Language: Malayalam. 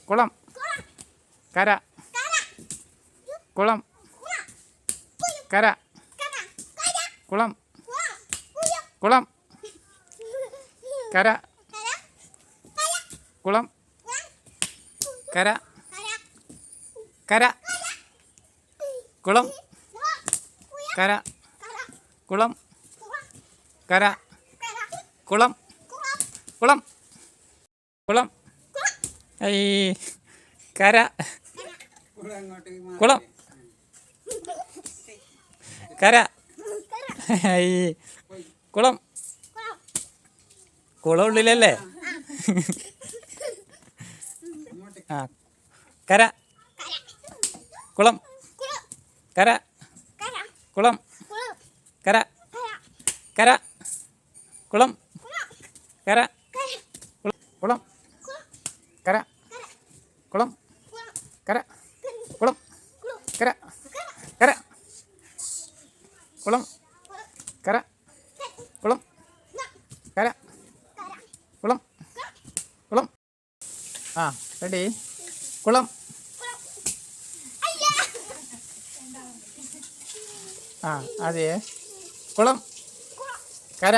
കുളം, കര, കുളം, കര, കുളം, കുളം, കര, കുളം, കര, കര, കുളം, കര, കുളം, കര, കുളം, കുളം, കുളം, ഈ കര, കുളം, കര, ഈ കുളം, കുളം ഉള്ളിലല്ലേ? ആ കര, കുളം, കര, കുളം, കര, കര, കുളം, കര, കുളം, കര, കുളം, കര, കുളം, കര, കര, കുളം, കര, കുളം, കര, കുളം, കുളം. ആ റെഡി. കുളം, ആ അതെ, കുളം, കര.